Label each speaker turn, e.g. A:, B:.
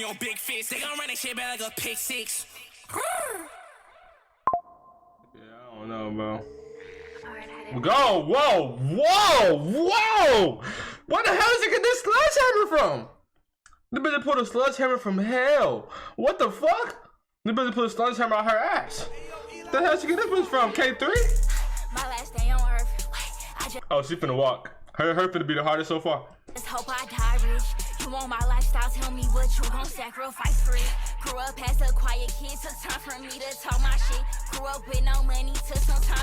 A: your big fist. They gon' run that shit back like a pick six.
B: Yeah, I don't know, bro. Go! Whoa! Whoa! Whoa! Where the hell is he get this sledgehammer from? The bitch put a sledgehammer from hell. What the fuck? The bitch put a sledgehammer on her ass. The hell she get this bitch from? K3?
C: My last day on earth.
B: Oh, she finna walk. Her finna be the hardest so far.
C: Just hope I die rich. You want my lifestyle, tell me what you gon' sacrifice for it. Grew up as a quiet kid, took time for me to talk my shit. Grew up with no money, took some time.